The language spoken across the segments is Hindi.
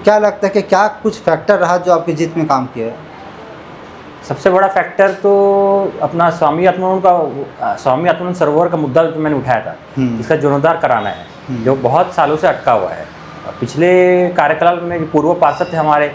क्या लगता है कि क्या कुछ फैक्टर रहा जो आपकी जीत में काम किया है? सबसे बड़ा फैक्टर तो अपना स्वामी आत्मानंद सरोवर का मुद्दा जो मैंने उठाया था, इसका जीर्णोद्धार कराना है, जो बहुत सालों से अटका हुआ है। पिछले कार्यकाल में जो पूर्व पार्षद थे हमारे,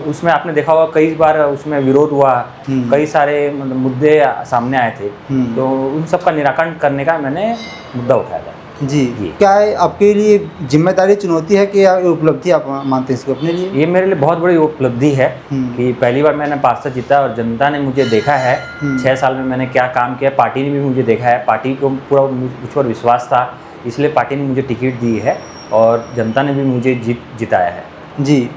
उसमें आपने देखा होगा कई बार उसमें विरोध हुआ, कई सारे मतलब मुद्दे सामने आए थे, तो उन सब का निराकरण करने का मैंने मुद्दा उठाया था। जी, क्या है आपके लिए जिम्मेदारी, चुनौती है कि उपलब्धि आप मानते हैं इसको अपने लिए? ये मेरे लिए बहुत बड़ी उपलब्धि है कि पहली बार मैंने पार्षद जीता और जनता ने मुझे देखा है। 6 साल में मैंने क्या काम किया, पार्टी ने भी मुझे देखा है, पार्टी को पूरा मुझ पर विश्वास था, इसलिए पार्टी ने मुझे टिकट दी है और जनता ने भी मुझे जिताया है। जी,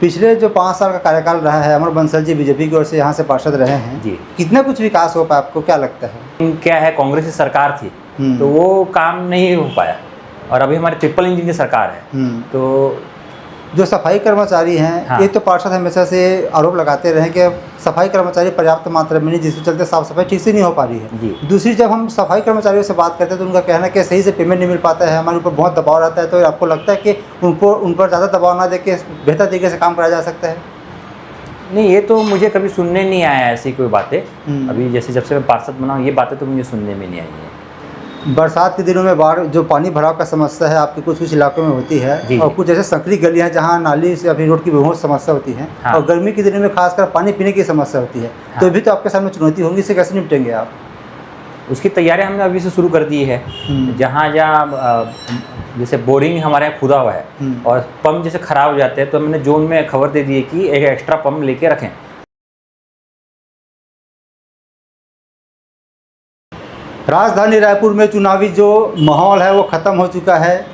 पिछले जो 5 साल का कार्यकाल रहा है, अमर बंसल जी बीजेपी की ओर से यहाँ से पार्षद रहे हैं जी, कितना कुछ विकास हो पाया, आपको क्या लगता है? क्या है, कांग्रेस की सरकार थी तो वो काम नहीं हो पाया और अभी हमारे ट्रिपल इंजन की सरकार है। तो जो सफाई कर्मचारी हैं, हाँ। ये तो पार्षद हमेशा से आरोप लगाते रहे कि सफाई कर्मचारी पर्याप्त मात्रा में नहीं, जिसके चलते साफ सफाई ठीक से नहीं हो पा रही है। जी। दूसरी, जब हम सफाई कर्मचारियों से बात करते हैं तो उनका कहना है कि सही से पेमेंट नहीं मिल पाता है, हमारे ऊपर बहुत दबाव रहता है। तो आपको लगता है कि उन पर ज़्यादा दबाव ना देके बेहतर तरीके से काम कराया जा सकता है? नहीं, ये तो मुझे कभी सुनने नहीं आया ऐसी कोई बातें। अभी जैसे जब से मैं पार्षद बना हूँ, ये बातें तो मुझे सुनने में नहीं आई है। बरसात के दिनों में बाढ़, जो पानी भराव का समस्या है आपके कुछ इलाकों में होती है, और कुछ ऐसे संकरी गलियां जहां नाली से अभी रोड की बहुत समस्या होती है। हाँ। और गर्मी के दिनों में खासकर पानी पीने की समस्या होती है। हाँ। तो भी तो आपके सामने चुनौती होंगी, इससे कैसे निपटेंगे आप? उसकी तैयारियां हमने अभी से शुरू कर दी है। जहाँ जैसे बोरिंग हमारे यहाँ खुदा हुआ है और पंप जैसे खराब हो जाते हैं, तो हमने जोन में खबर दे दी है कि एक एक्स्ट्रा पंप लेके रखें। राजधानी रायपुर में चुनावी जो माहौल है वो ख़त्म हो चुका है।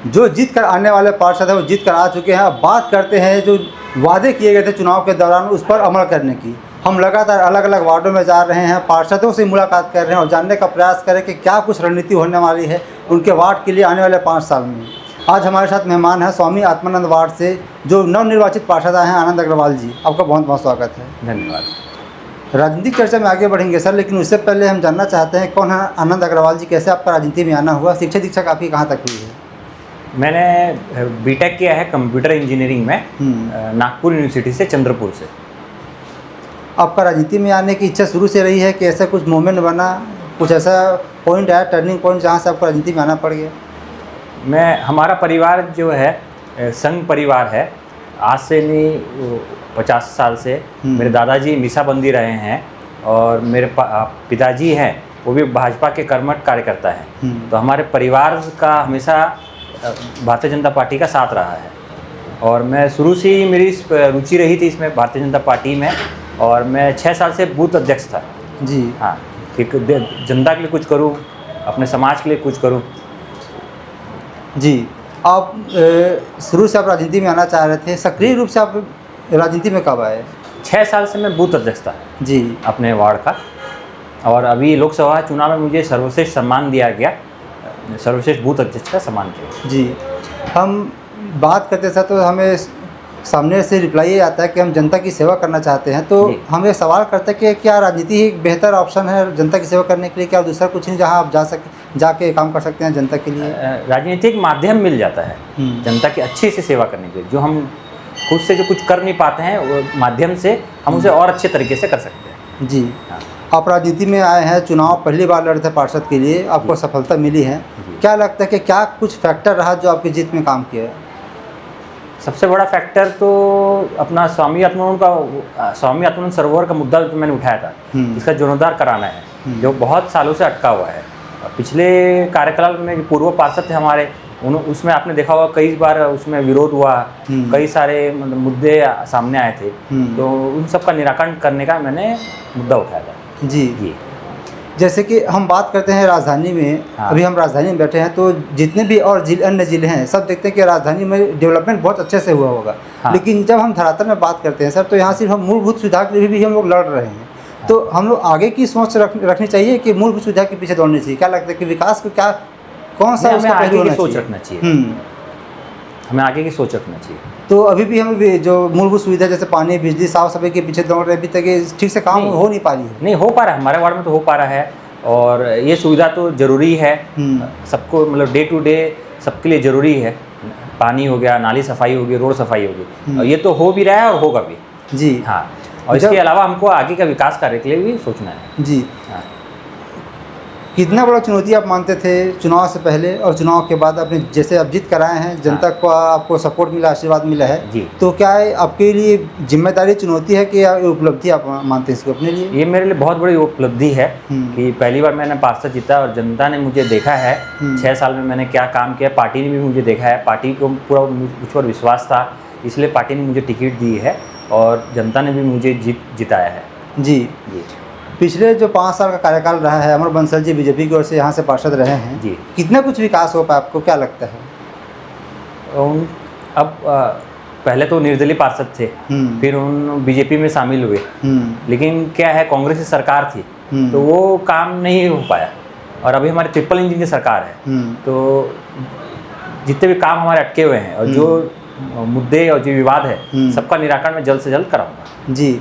जो जीत कर आने वाले पार्षद हैं वो जीत कर आ चुके हैं। अब बात करते हैं जो वादे किए गए थे चुनाव के दौरान, उस पर अमल करने की। हम लगातार अलग अलग वार्डों में जा रहे हैं, पार्षदों से मुलाकात कर रहे हैं और जानने का प्रयास करें कि क्या कुछ रणनीति होने वाली है उनके वार्ड के लिए आने वाले 5 साल में। आज हमारे साथ मेहमान हैं स्वामी आत्मानंद वार्ड से जो नवनिर्वाचित पार्षद आए हैं, आनंद अग्रवाल जी। आपका बहुत बहुत स्वागत है। धन्यवाद। राजनीतिक चर्चा में आगे बढ़ेंगे सर, लेकिन उससे पहले हम जानना चाहते हैं कौन है आनंद अग्रवाल जी, कैसे आपका राजनीति में आना हुआ, शिक्षा दीक्षा आपकी कहाँ तक हुई है? मैंने बीटेक किया है कंप्यूटर इंजीनियरिंग में नागपुर यूनिवर्सिटी से, चंद्रपुर से। आपका राजनीति में आने की इच्छा शुरू से रही है कि ऐसा कुछ मोमेंट बना, कुछ ऐसा पॉइंट आया, टर्निंग पॉइंट, जहाँ से आपको राजनीति में आना पड़ गया? हमारा परिवार जो है संघ परिवार है, आज से नहीं 50 साल से। मेरे दादाजी मीसाबंदी रहे हैं और मेरे पिताजी हैं वो भी भाजपा के कर्मठ कार्यकर्ता हैं। तो हमारे परिवार का हमेशा भारतीय जनता पार्टी का साथ रहा है और मैं शुरू से ही मेरी रुचि रही थी इसमें, भारतीय जनता पार्टी में। और मैं 6 साल से बूथ अध्यक्ष था। जी हाँ, कि जनता के लिए कुछ करूँ, अपने समाज के लिए कुछ करूँ। जी, आप शुरू से आप राजनीति में आना चाह रहे थे, सक्रिय रूप से आप राजनीति में कब आए? 6 साल से मैं बूथ अध्यक्ष था जी अपने वार्ड का, और अभी लोकसभा चुनाव में मुझे सर्वश्रेष्ठ सम्मान दिया गया, सर्वश्रेष्ठ बूथ अध्यक्ष का सम्मान किया। जी, हम बात करते थे तो हमें सामने से रिप्लाई ये आता है कि हम जनता की सेवा करना चाहते हैं। तो हम ये सवाल करते हैं कि क्या राजनीति एक बेहतर ऑप्शन है जनता की सेवा करने के लिए, क्या दूसरा कुछ नहीं जहाँ आप जाके काम कर सकते हैं जनता के लिए? राजनीतिक माध्यम मिल जाता है जनता की अच्छे से सेवा करने के लिए, जो हम खुद से जो कुछ कर नहीं पाते हैं वो माध्यम से हम उसे और अच्छे तरीके से कर सकते हैं। जी हाँ। आप राजनीति में आए हैं, चुनाव पहली बार लड़े थे पार्षद के लिए, आपको सफलता मिली है। क्या लगता है कि क्या कुछ फैक्टर रहा जो आपकी जीत में काम किया है? सबसे बड़ा फैक्टर तो अपना स्वामी आत्मानंद सरोवर का मुद्दा जो मैंने उठाया था, इसका जीर्णोद्धार कराना है, जो बहुत सालों से अटका हुआ है। पिछले कार्यकाल में जो पूर्व पार्षद थे हमारे, उसमें आपने देखा होगा कई बार उसमें विरोध हुआ, कई सारे मतलब मुद्दे सामने आए थे, तो उन सब का निराकरण करने का मैंने मुद्दा उठाया था। जी, जैसे कि हम बात करते हैं राजधानी में। हाँ। अभी हम राजधानी में बैठे हैं तो जितने भी और अन्य ज़िले हैं सब देखते हैं कि राजधानी में डेवलपमेंट बहुत अच्छे से हुआ होगा। हाँ। लेकिन जब हम धरातल में बात करते हैं सर, तो यहाँ सिर्फ हम मूलभूत सुविधा के लिए भी हम लोग लड़ रहे हैं। हाँ। तो हम लोग आगे की सोच रखनी चाहिए कि मूलभूत सुविधा के पीछे दौड़नी चाहिए? क्या लगता है कि विकास को क्या कौन सा हमें आगे की सोच रखना चाहिए, हमें आगे की सोच रखना चाहिए। तो अभी भी हम जो मूलभूत सुविधा जैसे पानी, बिजली, साफ सफाई के पीछे दौड़ रहे, अभी तक ठीक से काम हो नहीं पा रही है। नहीं हो पा रहा है, हमारे वार्ड में तो हो पा रहा है और ये सुविधा तो ज़रूरी है सबको, मतलब डे टू डे सबके लिए ज़रूरी है। पानी हो गया, नाली सफाई होगी, रोड सफाई होगी, और ये तो हो भी रहा है और होगा भी। जी हाँ, और इसके अलावा हमको आगे का विकास कार्य के लिए भी सोचना है। जी। हाँ। कितना बड़ा चुनौती आप मानते थे चुनाव से पहले और चुनाव के बाद? आपने जैसे अब जीत कर आए हैं, जनता को आपको सपोर्ट मिला, आशीर्वाद मिला है जी। तो क्या है आपके लिए जिम्मेदारी, चुनौती है कि उपलब्धि आप मानते हैं इसको अपने लिए? ये मेरे लिए बहुत बड़ी उपलब्धि है कि पहली बार मैंने पार्षद जीता और जनता ने मुझे देखा है 6 साल में मैंने क्या काम किया। पार्टी ने भी मुझे देखा है, पार्टी को पूरा मुझ पर विश्वास था, इसलिए पार्टी ने मुझे टिकट दी है और जनता ने भी मुझे जिताया है। जी जी। पिछले जो 5 साल का कार्यकाल रहा है, अमर बंसल जी बीजेपी की ओर से यहाँ से पार्षद रहे हैं जी। कितना कुछ विकास हो पाया, आपको क्या लगता है? अब पहले तो निर्दलीय पार्षद थे, फिर उन बीजेपी में शामिल हुए, लेकिन क्या है कांग्रेस की सरकार थी तो वो काम नहीं हो पाया, और अभी हमारी ट्रिपल इंजन की सरकार है तो जितने भी काम हमारे अटके हुए हैं और जो मुद्दे और जो विवाद है सबका निराकरण मैं जल्द से जल्द कराऊंगा। जी।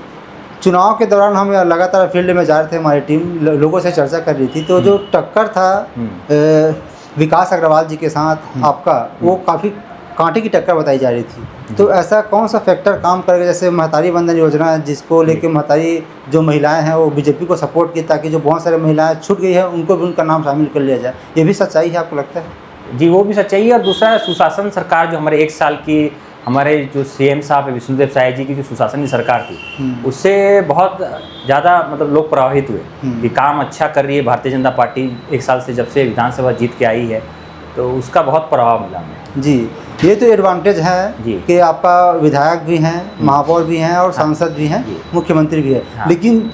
चुनाव के दौरान हम लगातार फील्ड में जा रहे थे, हमारी टीम लोगों से चर्चा कर रही थी, तो जो टक्कर था विकास अग्रवाल जी के साथ आपका, वो काफ़ी कांटे की टक्कर बताई जा रही थी। तो ऐसा कौन सा फैक्टर काम करेगा? जैसे महतारी वंदन योजना है जिसको लेके महतारी जो महिलाएं हैं वो बीजेपी को सपोर्ट की, ताकि जो बहुत सारे महिलाएं छूट गई है उनको भी उनका नाम शामिल कर लिया जाए, ये भी सच्चाई है आपको लगता है? जी, वो भी सच्चाई है। और दूसरा सुशासन सरकार जो हमारे 1 साल की, हमारे जो सीएम साहब है विष्णुदेव साय जी की जो सुशासन की सरकार थी, उससे बहुत ज़्यादा मतलब लोग प्रभावित हुए कि काम अच्छा कर रही है भारतीय जनता पार्टी 1 साल से, जब से विधानसभा जीत के आई है, तो उसका बहुत प्रभाव मिला हमें। जी, ये तो एडवांटेज है कि आपका विधायक भी हैं, महापौर भी हैं और सांसद भी हैं, मुख्यमंत्री भी है, लेकिन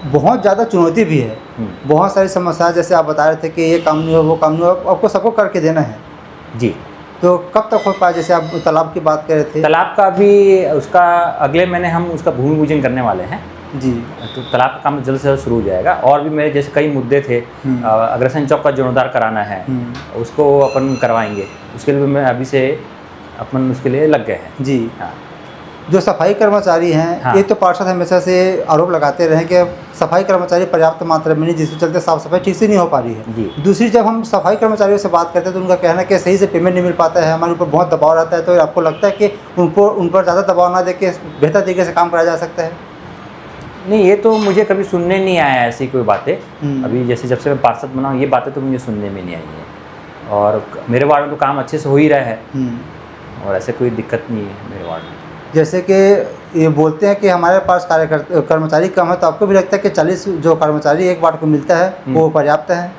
बहुत ज़्यादा चुनौती भी है, बहुत सारी समस्याएं, जैसे आप बता रहे थे कि ये काम नहीं हो, वो काम नहीं हो, आपको सबको करके देना है। जी। तो कब तक हो पाए? जैसे आप तालाब की बात कर रहे थे, तालाब का भी उसका अगले महीने हम उसका भूमि पूजन करने वाले हैं। जी। तो तालाब का काम जल्द से जल्द शुरू हो जाएगा। और भी मेरे जैसे कई मुद्दे थे, अग्रसेन चौक का जीर्णोद्धार कराना है, उसको अपन करवाएंगे, उसके लिए मैं अभी से अपन उसके लिए लग गए हैं। जी। हाँ। जो सफाई कर्मचारी हैं, ये तो पार्षद हमेशा से आरोप लगाते रहे कि सफाई कर्मचारी पर्याप्त मात्रा में नहीं, जिसके चलते साफ सफाई ठीक से नहीं हो पा रही है। जी। दूसरी, जब हम सफाई कर्मचारियों से बात करते हैं तो उनका कहना है कि सही से पेमेंट नहीं मिल पाता है, हमारे ऊपर बहुत दबाव रहता है, तो आपको लगता है कि उन पर ज़्यादा दबाव ना देके बेहतर तरीके से काम कराया जा सकता है? नहीं, ये तो मुझे कभी सुनने नहीं आया ऐसी कोई बातें। अभी जैसे जब से मैं पार्षद बना हूँ, ये बातें तो मुझे सुनने में नहीं आई है, और मेरे वार्ड में तो काम अच्छे से हो ही रहा है और ऐसे कोई दिक्कत नहीं है मेरे वार्ड में। जैसे कि ये बोलते हैं कि हमारे पास कर्मचारी कम है, तो आपको भी लगता है कि 40 जो कर्मचारी एक वार्ड को मिलता है वो पर्याप्त है?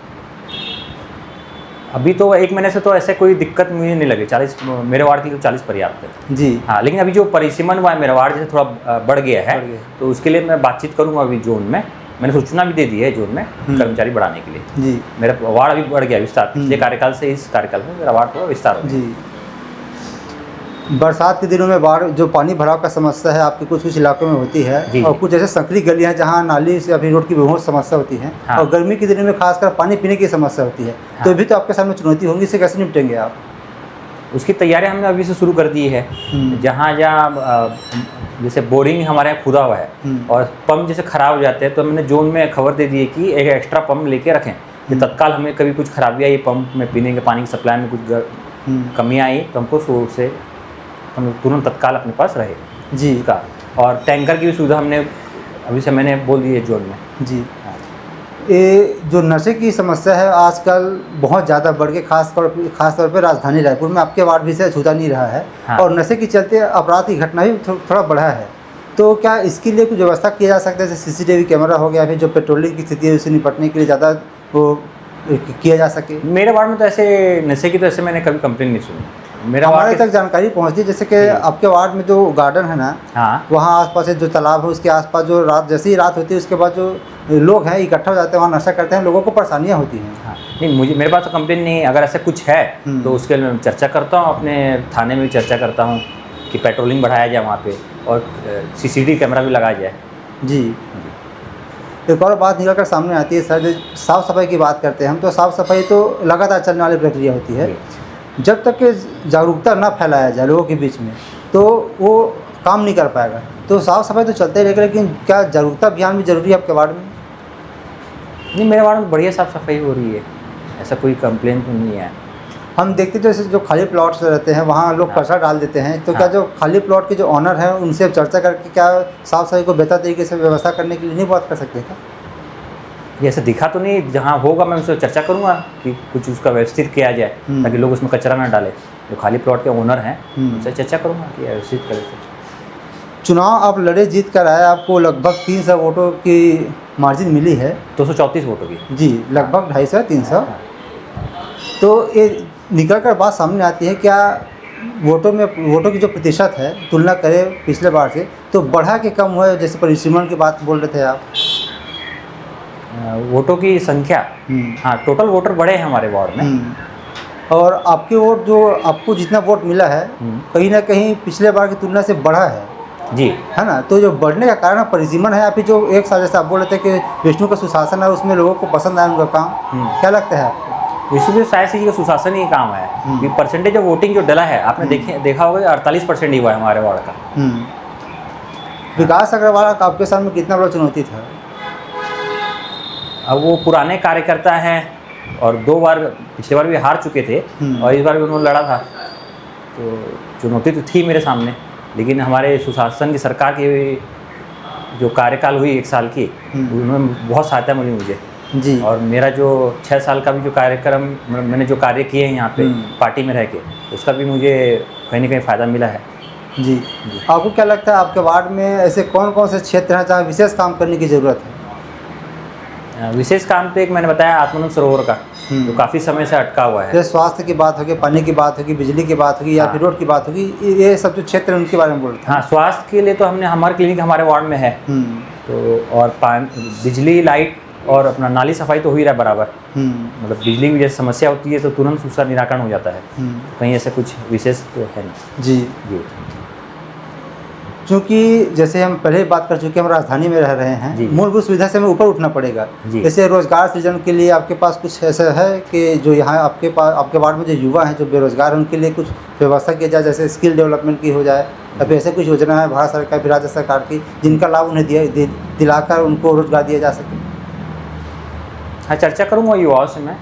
अभी तो 1 महीने से तो ऐसे कोई दिक्कत मुझे नहीं लगी। 40 मेरे वार्ड के लिए तो 40 पर्याप्त है। जी। हाँ, लेकिन अभी जो परिसीमन हुआ है मेरा वार्ड जैसे थोड़ा बढ़ गया है, तो उसके लिए मैं बातचीत करूँगा अभी जोन में। मैंने सूचना भी दे दी है जोन में कर्मचारी बढ़ाने के लिए। जी। मेरा वार्ड अभी बढ़ गया विस्तार, पिछले कार्यकाल से इस कार्यकाल में मेरा वार्ड थोड़ा विस्तार हो गया। जी। बरसात के दिनों में बाढ़, जो पानी भराव का समस्या है आपके कुछ इलाकों में होती है, और कुछ ऐसे संकरी गलियां जहां नाली से अपनी रोड की बहुत समस्या होती है। हाँ। और गर्मी के दिनों में खासकर पानी पीने की समस्या होती है। हाँ। तो भी तो आपके सामने चुनौती होंगी, इसे कैसे निपटेंगे आप? उसकी तैयारियां हमने अभी से शुरू कर दी है। जहाँ जैसे बोरिंग हमारे यहाँ खुदा हुआ है और पंप जैसे ख़राब हो जाते हैं, तो हमने जोन में खबर दे दी है कि एक एक्स्ट्रा पंप लेके रखें कि तत्काल हमें कभी कुछ खराबी आई, पंप में पीने के पानी की सप्लाई में कुछ कमी आई, तो हमको शोर से हम तुरंत तत्काल अपने पास रहे। जी। का और टैंकर की भी सुविधा हमने अभी से मैंने बोल दी है जोन में। जी। हाँ। ये जो नशे की समस्या है आजकल बहुत ज़्यादा बढ़ के खास तौर पे राजधानी रायपुर में, आपके वार्ड भी से छूटा नहीं रहा है। हाँ। और नशे के चलते अपराध की घटना भी थोड़ा बढ़ा है, तो क्या इसके लिए कुछ व्यवस्था किया जा सकता है? जैसे CCTV कैमरा हो गया, फिर जो पेट्रोलिंग की स्थिति है उससे निपटने के लिए ज़्यादा वो किया जा सके? मेरे वार्ड में तो ऐसे नशे की तो ऐसे मैंने कभी कंप्लेन नहीं सुनी। हमारे तक जानकारी पहुंचती, जैसे कि आपके वार्ड में जो गार्डन है ना, हाँ, वहाँ आसपास जो तालाब है उसके आसपास जो जैसे ही रात होती है उसके बाद जो लोग हैं इकट्ठा हो जाते हैं, वहाँ नशा करते हैं, लोगों को परेशानियाँ होती हैं। हाँ। नहीं, मेरे पास तो कंप्लेन नहीं है। अगर ऐसा कुछ है तो उसके लिए मैं चर्चा करता हूँ, अपने थाने में भी चर्चा करता हूँ कि पेट्रोलिंग बढ़ाया जाए वहाँ पे और CCTV कैमरा भी लगाया जाए। जी। एक और बात निकल कर सामने आती है सर, साफ़ सफाई की बात करते हैं हम, तो साफ़ सफाई तो लगातार चलने वाली प्रक्रिया होती है। जब तक कि जागरूकता ना फैलाया जाए लोगों के बीच में, तो वो काम नहीं कर पाएगा। तो साफ़ सफाई तो चलते ही रहेगा, लेकिन क्या जागरूकता अभियान भी ज़रूरी है आपके वार्ड में? नहीं, मेरे वार्ड में बढ़िया साफ़ सफाई हो रही है, ऐसा कोई कंप्लेन तो नहीं है। हम देखते जैसे जो खाली प्लॉट्स रहते हैं वहाँ लोग हाँ। कचरा डाल देते हैं, तो हाँ। क्या जो खाली प्लॉट के जो ऑनर हैं उनसे चर्चा करके क्या साफ सफाई को बेहतर तरीके से व्यवस्था करने के लिए नहीं बात कर सकते क्या? ये ऐसा दिखा तो नहीं, जहाँ होगा मैं उनसे चर्चा करूँगा कि कुछ उसका व्यवस्थित किया जाए ताकि लोग उसमें कचरा ना डालें। जो खाली प्लॉट के ओनर हैं उनसे चर्चा करूँगा कि व्यवस्थित करें। चुनाव आप लड़े जीत कर आए, आपको लगभग 300 वोटों की मार्जिन मिली है। 234 वोटों की। जी, लगभग 250-300। तो ये निकल कर बात सामने आती है, क्या वोटों की जो प्रतिशत है तुलना करें पिछले बार से तो बढ़ा कि कम हुआ है? जैसे परिसीमन की बात बोल रहे थे आप। वोटों की संख्या, हाँ, टोटल वोटर बढ़े हैं हमारे वार्ड में। और आपके वोट जो आपको जितना वोट मिला है कहीं ना कहीं पिछले बार की तुलना से बढ़ा है जी, है ना? तो जो बढ़ने का कारण परिसीमन है या फिर जो एक साल जैसे आप बोल रहे थे कि विष्णु का सुशासन है उसमें लोगों को पसंद आया उनका काम, क्या लगता है आपको? इसलिए शायद से ये सुशासन ही काम है कि परसेंटेज ऑफ वोटिंग जो डला है, आपने देखा होगा 48% ही हुआ है हमारे वार्ड का। विकास अग्रवाल का आपके सामने कितना बड़ा चुनौती था? अब वो पुराने कार्यकर्ता हैं और 2 बार पिछले बार भी हार चुके थे और इस बार भी उन्होंने लड़ा था, तो चुनौती तो थी मेरे सामने। लेकिन हमारे सुशासन की सरकार की जो कार्यकाल हुई 1 साल की, उन्होंने बहुत सहायता मिली मुझे जी। और मेरा जो 6 साल का भी जो कार्यक्रम मैंने जो कार्य किए हैं यहाँ पे पार्टी में रह के, उसका भी मुझे कहीं ना कहीं फ़ायदा मिला है। जी, आपको क्या लगता है आपके वार्ड में ऐसे कौन कौन से क्षेत्र हैं जहाँ विशेष काम करने की ज़रूरत है? विशेष काम तो एक मैंने बताया आत्मानंद सरोवर का, जो काफ़ी समय से अटका हुआ है। जैसे स्वास्थ्य की बात होगी, पानी की बात होगी, बिजली की बात होगी या फिर रोड की बात होगी, ये सब जो क्षेत्र है उनके बारे में बोल रहे हाँ, स्वास्थ्य के लिए तो हमने हमारा क्लिनिक हमारे वार्ड में है, तो और बिजली, लाइट और अपना नाली सफाई तो हो ही रहा है बराबर। मतलब बिजली की जैसे समस्या होती है तो तुरंत उसका निराकरण हो जाता है। कहीं ऐसा कुछ विशेष तो है नहीं। जी जी, क्योंकि जैसे हम पहले बात कर चुके हैं, हम राजधानी में रह रहे हैं, मूलभूत सुविधा से हमें ऊपर उठना पड़ेगा। जैसे रोजगार सृजन के लिए आपके पास कुछ ऐसा है कि जो यहाँ आपके वार्ड में जो युवा हैं जो बेरोजगार हैं उनके लिए कुछ व्यवस्था की जाए, जैसे स्किल डेवलपमेंट की हो जाए या फिर ऐसे कुछ योजना है भारत सरकार फिर राज्य सरकार की जिनका लाभ उन्हें दिलाकर उनको रोजगार दिया जा सके? हाँ, चर्चा करूँगा युवाओं से मैं।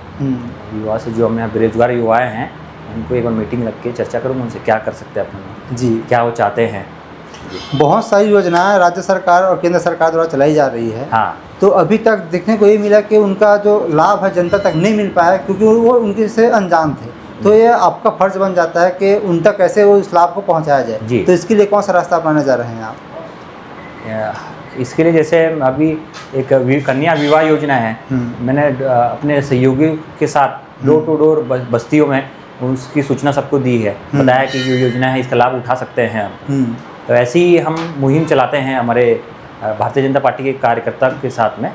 युवा से जो हमें बेरोजगार युवाएँ हैं उनको एक बार मीटिंग रख के चर्चा करूँगा उनसे क्या कर सकते हैं अपन, जी, क्या वो चाहते हैं। बहुत सारी योजनाएं राज्य सरकार और केंद्र सरकार द्वारा चलाई जा रही है। हाँ, तो अभी तक देखने को ये मिला कि उनका जो लाभ है जनता तक नहीं मिल पाया क्योंकि वो उनके से अनजान थे। तो ये आपका फर्ज बन जाता है कि उन तक कैसे वो इस लाभ को पहुंचाया जाए। तो इसके लिए कौन सा रास्ता अपनाने जा रहे हैं आप? इसके लिए जैसे अभी एक कन्या विवाह योजना है, मैंने अपने सहयोगी के साथ डोर टू डोर बस्तियों में उसकी सूचना सबको दी है, बताया कि ये योजना है, इसका लाभ उठा सकते हैं हम। तो ऐसी ही हम मुहिम चलाते हैं हमारे भारतीय जनता पार्टी के कार्यकर्ता के साथ में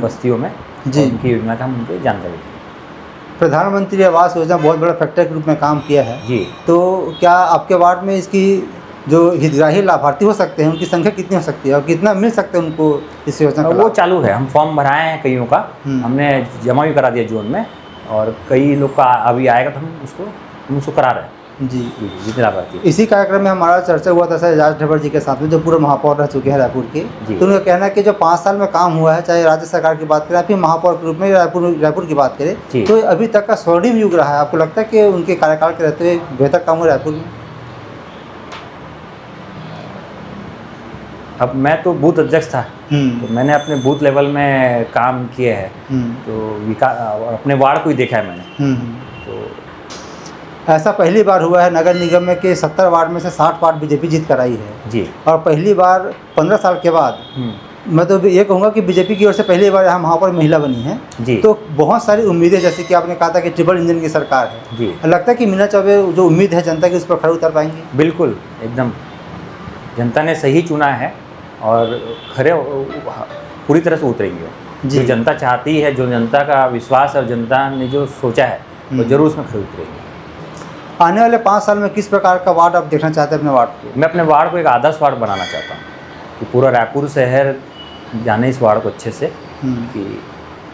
बस्तियों में, उनकी योजना का हम उनको जानकारी दें। प्रधानमंत्री आवास योजना बहुत बड़ा फैक्टर के रूप में काम किया है जी। तो क्या आपके वार्ड में इसकी जो हितग्राही लाभार्थी हो सकते हैं उनकी संख्या कितनी हो सकती है और कितना मिल सकते हैं उनको इस योजना का? वो चालू है, हम फॉर्म भराए हैं कईयों का, हमने जमा भी करा दिया जोन में और कई लोग का अभी आएगा तो हम उसको करा रहे हैं। जी, जितने लाभार्थी। इसी कार्यक्रम में हमारा चर्चा हुआ था एजाज ढेबर जी के साथ में जो पूर्व महापौर रह चुके हैं रायपुर के। तो उनका कहना है कि जो 5 साल में काम हुआ है, चाहे राज्य सरकार की बात करें या फिर महापौर के रूप में रायपुर की बात करें, तो अभी तक का स्वर्णिम युग रहा है। आपको लगता है कि उनके कार्यकाल के रहते हुए बेहतर काम हुआ रायपुर में? अब मैं तो बूथ अध्यक्ष था, तो मैंने अपने बूथ लेवल में काम किए हैं, तो विकास अपने वार्ड को ही देखा है मैंने। तो ऐसा पहली बार हुआ है नगर निगम में कि 70 वार्ड में से 60 वार्ड बीजेपी जीत कर आई है जी, और पहली बार 15 साल के बाद मैं तो ये कहूँगा कि बीजेपी की ओर से पहली बार यहाँ महापौर महिला बनी है जी। तो बहुत सारी उम्मीदें, जैसे कि आपने कहा था कि ट्रिपल इंजन की सरकार है जी, लगता है कि मीना चौबे जो उम्मीद है जनता की उस पर खड़े उतर पाएंगी? बिल्कुल, एकदम जनता ने सही चुना है और खरे पूरी तरह से उतरेंगे। जो जनता चाहती है, जो जनता का विश्वास और जनता ने जो सोचा है वो जरूर उसमें खड़े उतरेंगे। आने वाले 5 साल में किस प्रकार का वार्ड आप देखना चाहते हैं अपने वार्ड को? मैं अपने वार्ड को एक आदर्श वार्ड बनाना चाहता हूँ कि पूरा रायपुर शहर जाने इस वार्ड को अच्छे से कि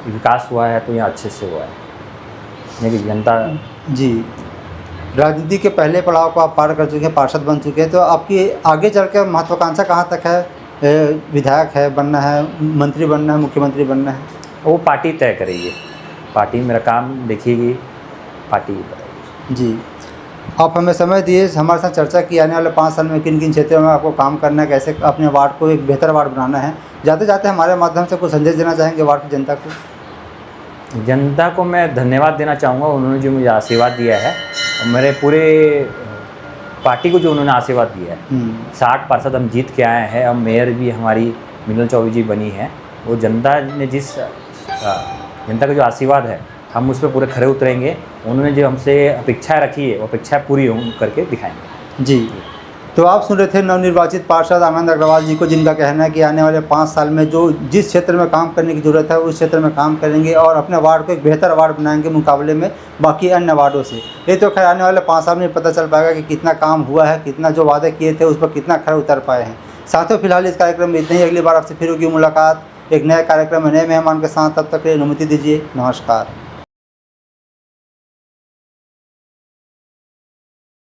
विकास हुआ है तो यहाँ अच्छे से हुआ है, लेकिन जनता जी। राजनीति के पहले पड़ाव को आप पार कर चुके हैं, पार्षद बन चुके हैं, तो आपकी आगे चल के महत्वाकांक्षा कहाँ तक है? विधायक है बनना है, मंत्री बनना है, मुख्यमंत्री बनना है? वो पार्टी तय करेगी, पार्टी मेरा काम देखिएगी, पार्टी बताएगी। जी, आप हमें समय दिए, हमारे साथ चर्चा की आने वाले 5 साल में किन-किन क्षेत्रों में आपको काम करना है, कैसे अपने वार्ड को एक बेहतर वार्ड बनाना है। जाते-जाते हमारे माध्यम से कुछ संदेश देना चाहेंगे वार्ड की जनता को? जनता को मैं धन्यवाद देना चाहूँगा, उन्होंने जो मुझे आशीर्वाद दिया है और मेरे पूरे पार्टी को जो उन्होंने आशीर्वाद दिया है। 60 पार्षद हम जीत के आए हैं और मेयर भी हमारी मिनल चौबे जी बनी है। वो जनता ने जनता का जो आशीर्वाद है, हम उस पर पूरे खरे उतरेंगे। उन्होंने जो हमसे अपेक्षाएँ रखी है वो अपेक्षाएँ पूरी करके दिखाएंगे। जी, तो आप सुन रहे थे नवनिर्वाचित पार्षद आनंद अग्रवाल जी को, जिनका कहना है कि आने वाले 5 साल में जो जिस क्षेत्र में काम करने की ज़रूरत है उस क्षेत्र में काम करेंगे और अपने वार्ड को एक बेहतर वार्ड बनाएंगे मुकाबले में बाकी अन्य वार्डों से। ये तो खैर आने वाले 5 साल में पता चल पाएगा कि कितना काम हुआ है, कितना जो वादे किए थे उस पर कितना खरे उतर पाए हैं। साथियों, फिलहाल इस कार्यक्रम में इतना ही। अगली बार आपसे फिर होगी मुलाकात एक नए कार्यक्रम में नए मेहमान के साथ। तब तक के लिए अनुमति दीजिए। नमस्कार।